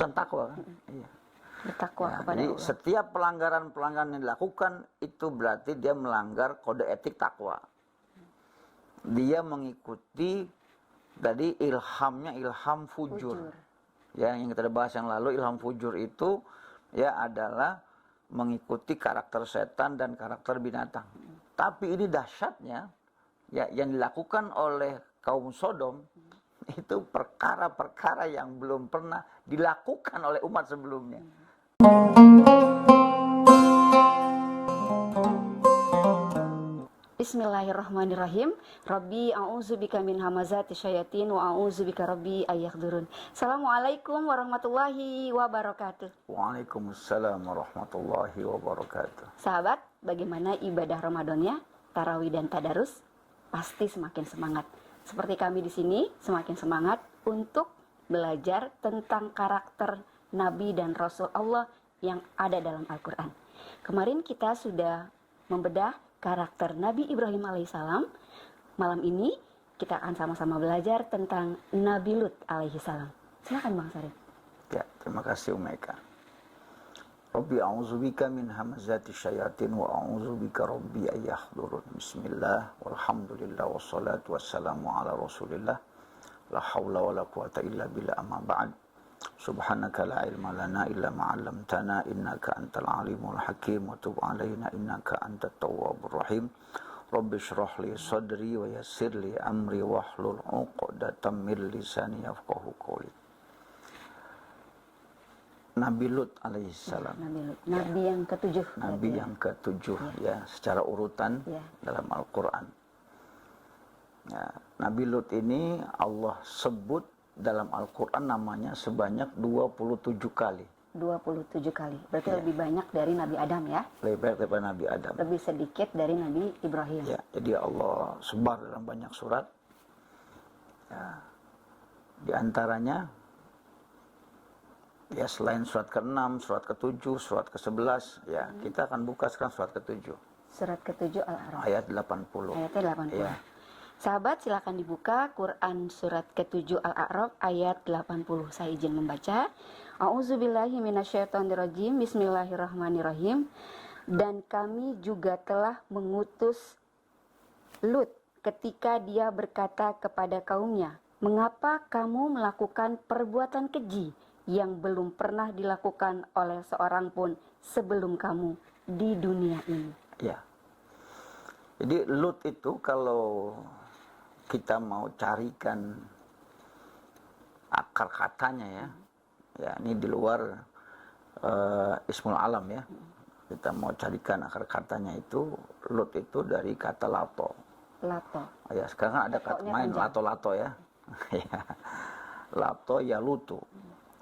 Urusan takwa kan? Iya. Bertakwa Ya, kepada jadi Allah. setiap pelanggaran-pelanggaran yang dilakukan itu berarti dia melanggar kode etik takwa. Dia mengikuti tadi ilhamnya ilham fujur. Ya, yang kita bahas yang lalu, ilham fujur itu ya adalah mengikuti karakter setan dan karakter binatang. Tapi ini dahsyatnya ya yang dilakukan oleh kaum Sodom itu perkara-perkara yang belum pernah dilakukan oleh umat sebelumnya. Bismillahirrahmanirrahim. Rabbi a'udzubika min hamazati syayatin wa a'udzubika rabbi ayahdurun. Assalamualaikum warahmatullahi wabarakatuh. Waalaikumsalam warahmatullahi wabarakatuh. Sahabat, bagaimana ibadah Ramadannya? Tarawih dan tadarus pasti semakin semangat. Seperti kami di sini semakin semangat untuk belajar tentang karakter Nabi dan Rasul Allah yang ada dalam Al-Quran. Kemarin kita sudah membedah karakter Nabi Ibrahim alaihissalam. Malam ini kita akan sama-sama belajar tentang Nabi Lut alaihissalam. Silakan Bang Sarip. Ya, terima kasih Umeka. Rabbi a'udzubika min hamazati syayatin wa a'udzubika rabbi ayahdurun. Bismillah walhamdulillah wassalatu wassalamu ala rasulillah. La hawla wa la quwata illa billah amma ba'd. Subhanaka la ilma lana illa ma 'allamtana innaka antal alimul hakim wa tub 'alaina innaka antat tawwabur rahim. Rabbi shrah li sadri wa yassir li amri wahlul 'uqdatam min lisani yafqahu qawli. Nabi Lut alaihissalam. Nabi Lut, Nabi yang ketujuh. Nabi yang ketujuh ya, secara urutan dalam Al-Qur'an. Ya, Nabi Lut ini Allah sebut dalam Al-Quran namanya sebanyak 27 kali. 27 kali. Berarti lebih banyak dari Nabi Adam ya? Lebih banyak daripada Nabi Adam. Lebih sedikit dari Nabi Ibrahim. Ya, jadi Allah sebar dalam banyak surat. Ya, di antaranya ya selain surat ke-6, surat ke-7, surat ke-11, ya kita akan buka sekarang surat ke-7. Surat ke-7 Al-A'raf. Ayat 80. Ayatnya 80. Ya. Sahabat, silakan dibuka Quran surat ke-7 Al-A'raf ayat 80. Saya izin membaca. A'udzubillahi minasyaitonirrajim. Bismillahirrahmanirrahim. Dan kami juga telah mengutus Lut ketika dia berkata kepada kaumnya, "Mengapa kamu melakukan perbuatan keji yang belum pernah dilakukan oleh seorang pun sebelum kamu di dunia ini?" Ya. Jadi Lut itu kalau kita mau carikan akar katanya ya ini di luar Ismul Alam ya. Kita mau carikan akar katanya itu Lut itu dari kata lato. Lato. Ya sekarang ada kata main lato-lato ya. Ya. Lato ya lutu.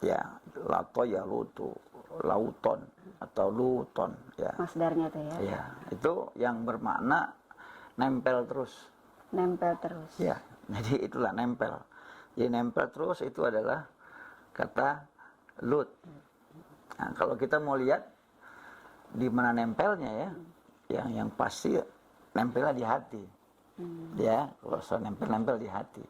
Ya, lato ya lutu. Lauton atau luton ya. Masdarnya tuh ya. Ya, itu yang bermakna nempel terus. Nempel terus. Ya, jadi itulah nempel. Jadi nempel terus itu adalah kata Lut. Nah, kalau kita mau lihat di mana nempelnya ya, yang pasti nempelnya di hati. Ya, kalau soal nempel di hati.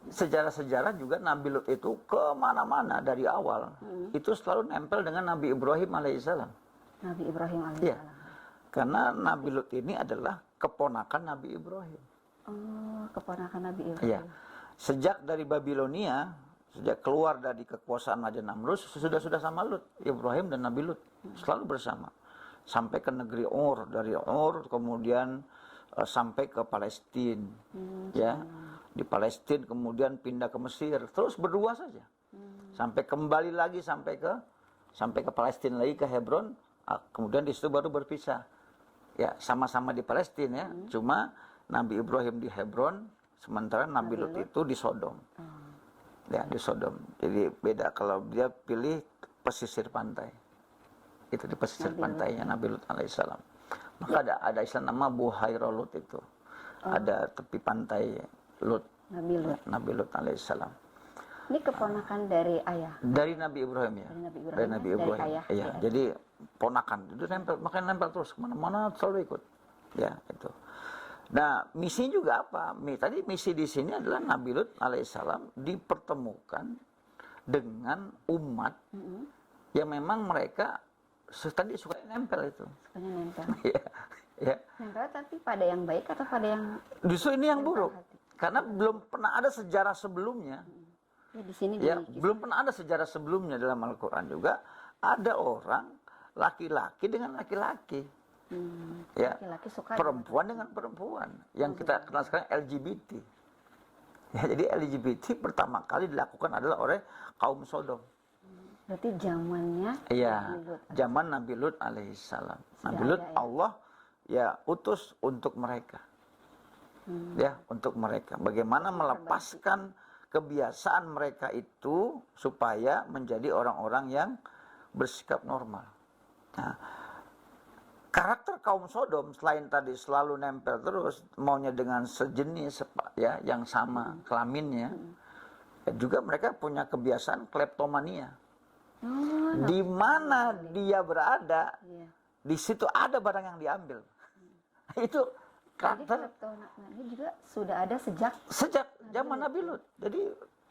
Sejarah-sejarah juga Nabi Lut itu kemana-mana dari awal itu selalu nempel dengan Nabi Ibrahim alaihissalam. Nabi Ibrahim alaihissalam. Ya, karena Nabi Lut ini adalah keponakan Nabi Ibrahim. Oh, keponakan Nabi Ibrahim. Iya. Sejak dari Babilonia, sejak keluar dari kekuasaan Raja Namrus, sudah sama Lut, Ibrahim dan Nabi Lut selalu bersama. Sampai ke negeri Ur, dari Ur kemudian sampai ke Palestina. Ya. Di Palestina kemudian pindah ke Mesir, terus berdua saja. Sampai kembali lagi sampai ke Palestina lagi ke Hebron, kemudian di situ baru berpisah. Ya, sama-sama di Palestina ya. Cuma Nabi Ibrahim di Hebron, sementara Nabi Lut itu di Sodom. Ya, di Sodom. Jadi beda kalau dia pilih pesisir pantai. Itu di pesisir pantainya Nabi Lut alaihissalam. Maka ada istilah nama Buhairah Lut itu. Ada tepi pantai Lut. Nabi Lut alaihissalam. Ini keponakan dari ayah. Dari Nabi Ibrahim ya. Dari Nabi Ibrahim. Dari ayah. Iya, jadi ponakan itu nempel, makanya nempel terus kemana-mana selalu ikut. Ya, itu. Nah, misi juga apa? Tadi misi di sini adalah Nabi Lut alaihissalam dipertemukan dengan umat yang memang mereka tadi suka nempel itu. Sukanya nempel. Ya, ya. Nempel tapi pada yang baik atau pada yang Justru ini yang nempel buruk. hati? Karena belum pernah ada sejarah sebelumnya. Ya, di sini Ya, dikisah. belum pernah ada sejarah sebelumnya dalam Al-Quran juga ada orang laki-laki dengan laki-laki. Ya, Laki-laki suka perempuan dengan perempuan yang kita kenal sekarang LGBT. Ya, jadi LGBT pertama kali dilakukan adalah oleh kaum Sodom. Berarti zamannya Iya, Nabi Lut. zaman Nabi Lut alaihissalam. Nabi Sudah Lut ada, ya? Allah ya utus untuk mereka. Ya, untuk mereka. Bagaimana melepaskan kebiasaan mereka itu supaya menjadi orang-orang yang bersikap normal. Nah, karakter kaum Sodom selain tadi selalu nempel terus, maunya dengan sejenis ya, yang sama kelaminnya, juga mereka punya kebiasaan kleptomania. Di mana dia berada, Iya. di situ ada barang yang diambil. Itu Jadi karakter kleptomania juga sudah ada sejak sejak zaman Nabi Lut. Jadi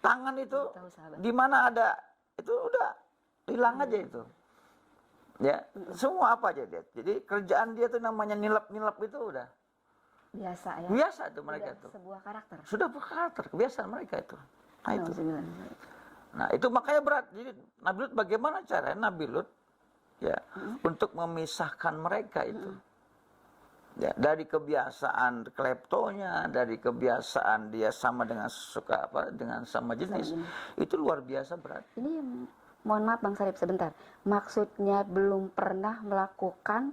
tangan itu tahu, sahabat. di mana ada itu udah hilang aja itu. Ya, semua apa aja dia. Jadi kerjaan dia tuh namanya nilap-nilap itu udah biasa ya. biasa tuh mereka Sudah tuh. sebuah karakter. Sudah berkarakter, kebiasaan mereka itu. Nah itu. Nauzubillah. Nah itu makanya berat. Jadi Nabi Lut bagaimana caranya Nabi Lut ya untuk memisahkan mereka itu. Ya, dari kebiasaan kleptonya, dari kebiasaan dia sama dengan suka apa dengan sama jenis, itu luar biasa berat. Ini mohon maaf Bang Sarip sebentar. Maksudnya belum pernah melakukan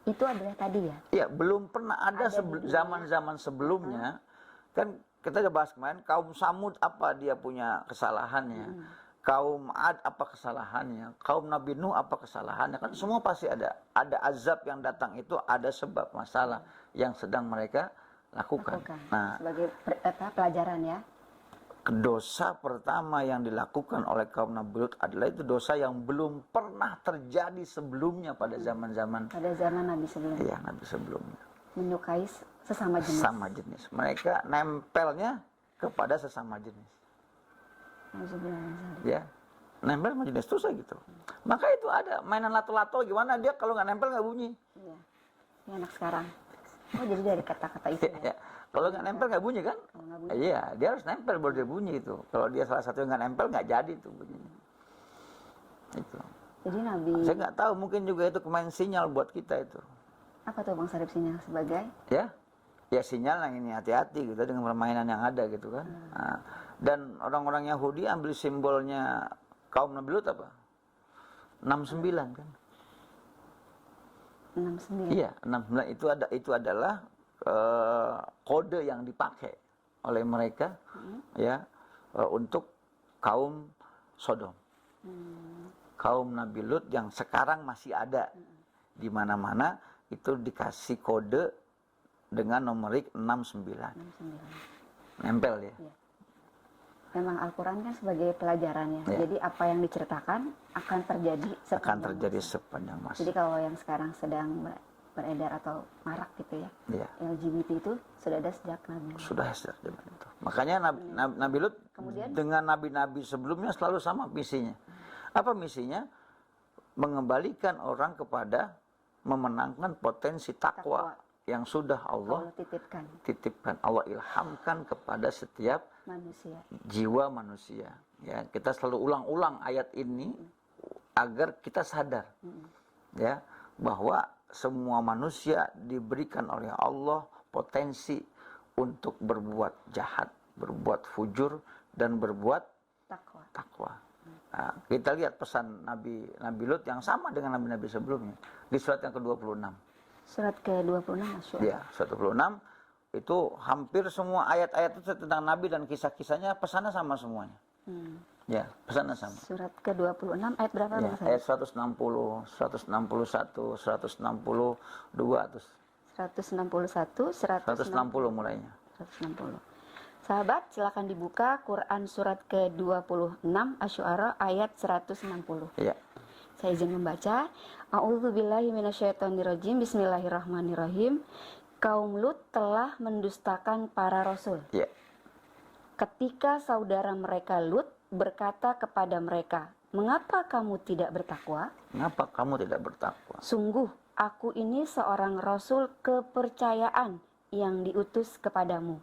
itu adalah tadi ya? Iya, belum pernah ada Ada di dunia. zaman-zaman sebelumnya. Kan kita udah bahas kemarin, kaum Samud apa dia punya kesalahannya. Kaum Ad apa kesalahannya. Kaum Nabi Nuh apa kesalahannya. Kan semua pasti ada. Ada azab yang datang itu ada sebab masalah yang sedang mereka lakukan. Nah, Sebagai pelajaran ya. dosa pertama yang dilakukan oleh kaum Nabi Lut adalah itu dosa yang belum pernah terjadi sebelumnya pada zaman-zaman Pada zaman Nabi sebelumnya. ya Nabi sebelumnya. Menyukai sesama jenis. Sama jenis. Mereka nempelnya kepada sesama jenis. Nauzubillah. Ya, nempel sama jenis terus gitu. Maka itu ada mainan lato-lato gimana dia kalau nggak nempel nggak bunyi. Iya. Ini anak sekarang. Oh jadi dari kata-kata itu ya. Ya. Kalau nggak nempel nggak bunyi kan? Kalau nggak bunyi. Iya, dia harus nempel baru dia bunyi itu. Kalau dia salah satu yang nggak nempel nggak jadi tuh bunyinya. Itu. Jadi Nabi Saya nggak tahu mungkin juga itu kemain sinyal buat kita itu. apa tuh Bang Sarip sinyal sebagai? Ya sinyal yang ini hati-hati gitu dengan permainan yang ada gitu kan. Nah, dan orang-orang Yahudi ambil simbolnya kaum Nabi Lut apa? 69 kan? 69. Iya, 69 itu adalah kode yang dipakai oleh mereka ya untuk kaum Sodom. Kaum Nabi Lut yang sekarang masih ada di mana-mana itu dikasih kode dengan numerik 69. 69. Nempel ya. Iya. Memang Al-Quran kan sebagai pelajarannya. Ya. Jadi apa yang diceritakan akan terjadi Akan sepanjang terjadi masa. sepanjang masa. Jadi kalau yang sekarang sedang beredar atau marak gitu ya, Iya. LGBT itu sudah ada sejak Nabi. Sudah sejak zaman itu. Makanya Nabi Lut Kemudian? dengan nabi-nabi sebelumnya selalu sama misinya. Apa misinya? Mengembalikan orang kepada memenangkan potensi takwa yang sudah Allah Allah titipkan titipkan, Allah ilhamkan kepada setiap manusia. jiwa manusia. Ya, kita selalu ulang-ulang ayat ini agar kita sadar ya bahwa semua manusia diberikan oleh Allah potensi untuk berbuat jahat, berbuat fujur dan berbuat Takwa. takwa. Nah, kita lihat pesan Nabi Lut yang sama dengan nabi-nabi sebelumnya di surat yang ke-26. Surat ke-26 Masya Allah. Ya, surat 26 itu hampir semua ayat-ayat itu tentang Nabi dan kisah-kisahnya pesannya sama semuanya. Ya, pesannya sama. Surat ke-26 ayat berapa Ya, Bang Sarip? ayat 160, 161, 162 terus 161, 160 mulainya. 160. Sahabat, silakan dibuka Quran surat ke-26 Asy-Syu'ara ayat 160. Iya. Saya izin membaca. A'udzubillahi minasyaitonirrajim. Bismillahirrahmanirrahim. Kaum Lut telah mendustakan para rasul. Iya. Ketika saudara mereka Lut berkata kepada mereka, "Mengapa kamu tidak bertakwa? Mengapa kamu tidak bertakwa? Sungguh, aku ini seorang rasul kepercayaan yang diutus kepadamu.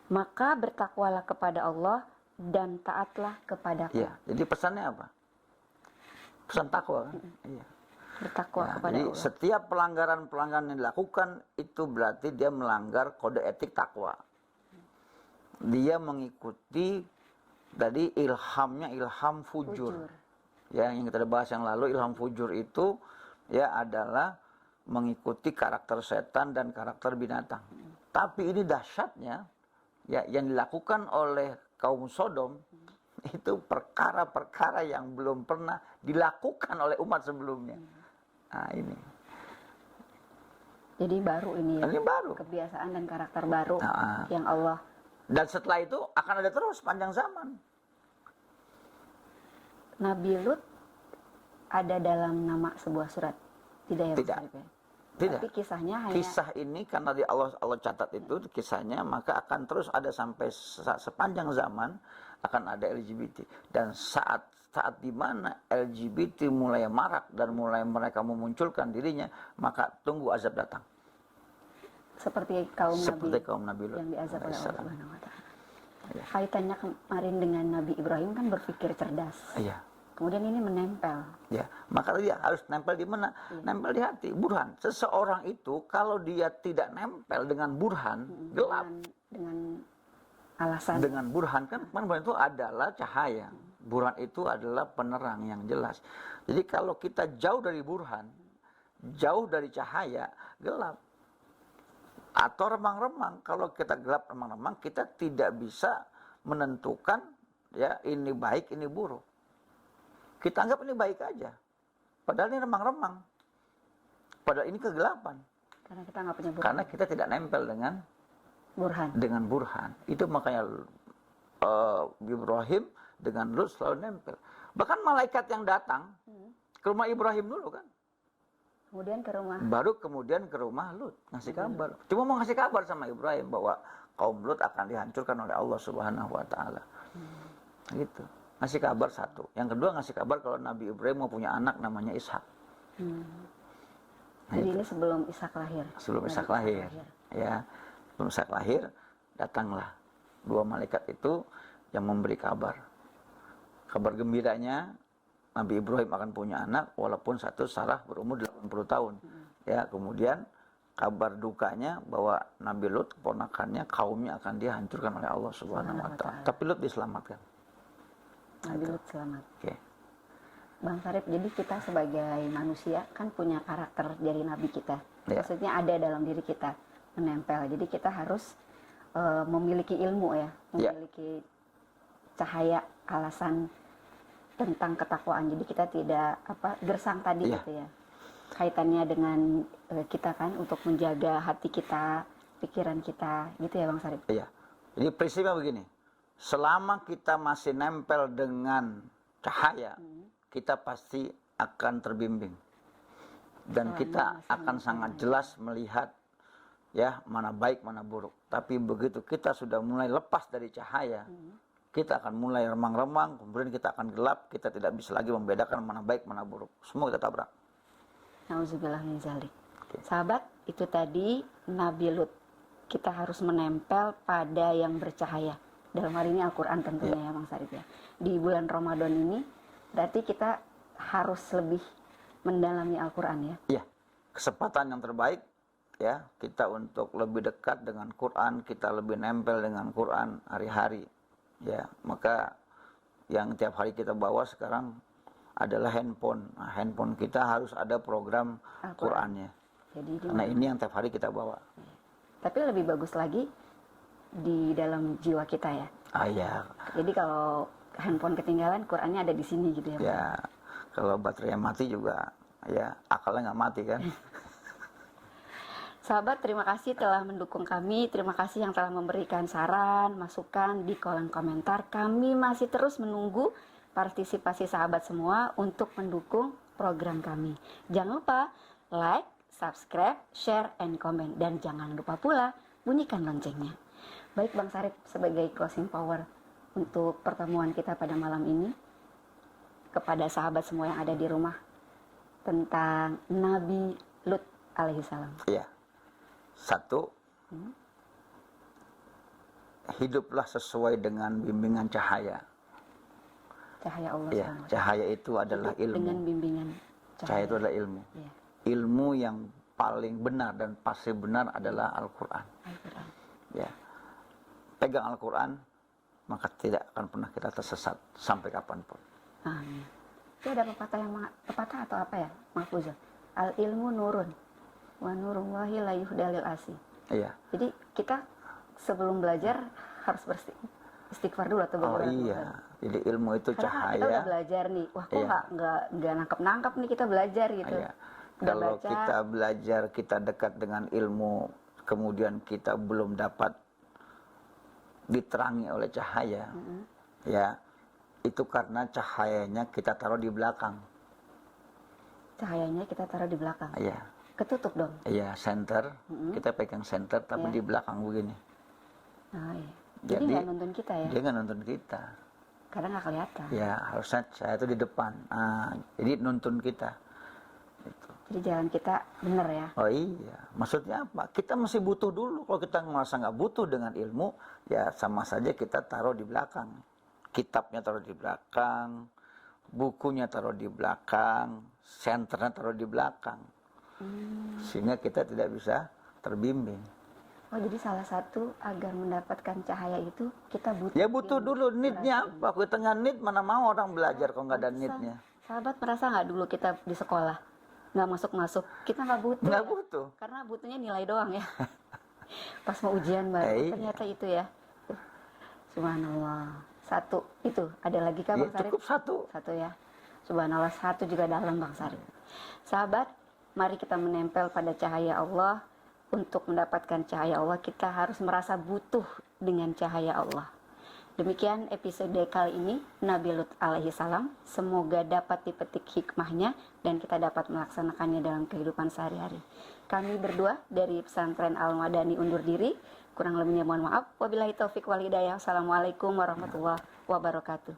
Maka bertakwalah kepada Allah dan taatlah kepadaku." Iya, jadi pesannya apa? Pesan takwa kan? Iya. Bertakwa Ya, kepada jadi Allah. setiap pelanggaran-pelanggaran yang dilakukan itu berarti dia melanggar kode etik takwa. Dia mengikuti tadi ilhamnya ilham fujur. Ya, yang kita bahas yang lalu, ilham fujur itu ya adalah mengikuti karakter setan dan karakter binatang. Tapi ini dahsyatnya ya, yang dilakukan oleh kaum Sodom itu perkara-perkara yang belum pernah dilakukan oleh umat sebelumnya. Nah, ini. Jadi baru ini ya. Ini baru. Kebiasaan dan karakter baru Nah, yang Allah. dan setelah itu akan ada terus panjang zaman. Nabi Lut ada dalam nama sebuah surat. Tidak ya? Tidak. Mas Arif ya? Tidak. Tapi kisahnya hanya Kisah ini karena di Allah catat itu kisahnya, maka akan terus ada sampai sepanjang zaman akan ada LGBT. Dan saat di mana LGBT mulai marak dan mulai mereka memunculkan dirinya, maka tunggu azab datang. seperti kaum Nabi Lut yang diazab oleh Allah alaihissalam. Subhanahu wa taala. Iya. Kaitannya kemarin dengan Nabi Ibrahim kan berpikir cerdas. Iya. Kemudian ini menempel. Ya, maka dia harus nempel di mana? Nempel di hati, burhan. Seseorang itu kalau dia tidak nempel dengan burhan, gelap. Dengan alasan. Dengan burhan kan burhan itu adalah cahaya. Burhan itu adalah penerang yang jelas. Jadi kalau kita jauh dari burhan, jauh dari cahaya, gelap. Atau remang-remang. Kalau kita gelap remang-remang, kita tidak bisa menentukan ya ini baik, ini buruk. Kita anggap ini baik aja. Padahal ini remang-remang. Padahal ini kegelapan. Karena kita nggak punya burhan. Karena kita tidak nempel dengan burhan. Itu makanya Ibrahim dengan Lut selalu nempel. Bahkan malaikat yang datang ke rumah Ibrahim dulu kan. Kemudian ke rumah. Baru kemudian ke rumah Lut ngasih kabar. Cuma mau ngasih kabar sama Ibrahim bahwa kaum Lut akan dihancurkan oleh Allah Subhanahu wa taala. Gitu. Ngasih kabar satu. Yang kedua ngasih kabar kalau Nabi Ibrahim mau punya anak namanya Ishak. Jadi ini sebelum Ishak lahir. Sebelum Ishak lahir. Ya. Sebelum Ishak lahir datanglah dua malaikat itu yang memberi kabar. Kabar gembiranya Nabi Ibrahim akan punya anak walaupun satu Sarah berumur 80 tahun. Ya, kemudian kabar dukanya bahwa Nabi Lut keponakannya kaumnya akan dihancurkan oleh Allah Subhanahu wa taala. Tapi Lut diselamatkan. Nabi Lut selamat. Oke. Bang Sarip, jadi kita sebagai manusia kan punya karakter dari Nabi kita. Ya. Maksudnya ada dalam diri kita, menempel. Jadi kita harus memiliki ilmu ya, memiliki cahaya alasan tentang ketakwaan. Jadi kita tidak gersang tadi gitu ya. Kaitannya dengan kita kan untuk menjaga hati kita, pikiran kita, gitu ya Bang Sarip. Iya. Jadi prinsipnya begini. Selama kita masih nempel dengan cahaya, kita pasti akan terbimbing. Dan kita akan sangat jelas melihat ya mana baik, mana buruk. Tapi begitu kita sudah mulai lepas dari cahaya, kita akan mulai remang-remang, kemudian kita akan gelap, kita tidak bisa lagi membedakan mana baik, mana buruk. Semua kita tabrak. Nauzubillah min zalik. Sahabat, itu tadi Nabi Lut. Kita harus menempel pada yang bercahaya. Dalam hal ini Al-Quran tentunya ya Bang Sarip ya. Di bulan Ramadan ini berarti kita harus lebih mendalami Al-Quran ya. Iya. Kesempatan yang terbaik ya kita untuk lebih dekat dengan Quran, kita lebih nempel dengan Quran hari-hari. Ya, maka yang tiap hari kita bawa sekarang adalah handphone. Nah, handphone kita harus ada program Qurannya. Jadi karena ini yang tiap hari kita bawa. Tapi lebih bagus lagi di dalam jiwa kita ya. Ah ya. Jadi kalau handphone ketinggalan, Qurannya ada di sini gitu ya. Ya, kalau baterainya mati juga, ya akalnya nggak mati kan. Sahabat, terima kasih telah mendukung kami. Terima kasih yang telah memberikan saran, masukan di kolom komentar. Kami masih terus menunggu partisipasi sahabat semua untuk mendukung program kami. Jangan lupa like, subscribe, share, and comment. Dan jangan lupa pula bunyikan loncengnya. Baik Bang Sarip, sebagai closing power, untuk pertemuan kita pada malam ini kepada sahabat semua yang ada di rumah tentang Nabi Lut alaihissalam. Iya. Satu, hiduplah sesuai dengan bimbingan cahaya. Cahaya Allah Ya, SWT. cahaya itu adalah Hidup dengan ilmu. bimbingan Cahaya itu adalah ilmu. Ya, Ilmu yang paling benar dan pasti benar adalah Al-Quran. Al-Quran. Ya, pegang Al-Quran, maka tidak akan pernah kita tersesat sampai kapanpun. Amin. Itu ada pepatah atau apa ya, Mahfuzah? Al ilmu nurun, wa nurun wahi la yuhdalil asi. Iya. Jadi kita sebelum belajar harus istighfar dulu atau Oh berdoa dulu. iya. Jadi ilmu itu Karena kan kita cahaya. udah belajar nih, wah kok Iya. nggak nangkep nih kita belajar gitu. Iya. Udah Kalau baca, kita belajar, kita dekat dengan ilmu, kemudian kita belum dapat diterangi oleh cahaya, ya, itu karena cahayanya kita taruh di belakang. cahayanya kita taruh di belakang. Iya. Ketutup dong. Iya, center. Kita pegang center, tapi Iya. di belakang begini. Nah, iya. Jadi Jadi, nggak nuntun kita ya, Dia nggak nonton kita. karena nggak kelihatan. Ya, harusnya cahaya itu di depan. Jadi nuntun kita. Gitu. Jadi jalan kita bener ya. Oh iya, maksudnya apa? Kita masih butuh dulu. Kalau kita merasa nggak butuh dengan ilmu, ya sama saja kita taruh di belakang. Kitabnya taruh di belakang, bukunya taruh di belakang, senternya taruh di belakang. Sehingga kita tidak bisa terbimbing. Oh jadi salah satu agar mendapatkan cahaya itu kita butuh. Ya butuh ilmu. dulu need-nya apa? Kalau kita nggak need, mana mau orang belajar kalau nggak ada Pantesan, need-nya. Sahabat merasa nggak dulu kita di sekolah nggak masuk, kita nggak butuh. Nggak ya? butuh. Karena butuhnya nilai doang ya. Pas mau ujian baru Iya. ternyata itu ya. Subhanallah. Satu itu ada lagi kah Ya, Bang Sarip? cukup satu. Satu ya. Subhanallah, satu juga dalam Bang Sarip. Sahabat, mari kita menempel pada cahaya Allah. Untuk mendapatkan cahaya Allah, kita harus merasa butuh dengan cahaya Allah. Demikian episode kali ini, Nabi Lut alaihissalam. Semoga dapat dipetik hikmahnya dan kita dapat melaksanakannya dalam kehidupan sehari-hari. Kami berdua dari Pesantren Al-Madani undur diri. Kurang lebihnya mohon maaf. Wabillahi taufik wal hidayah. Assalamualaikum warahmatullahi wabarakatuh.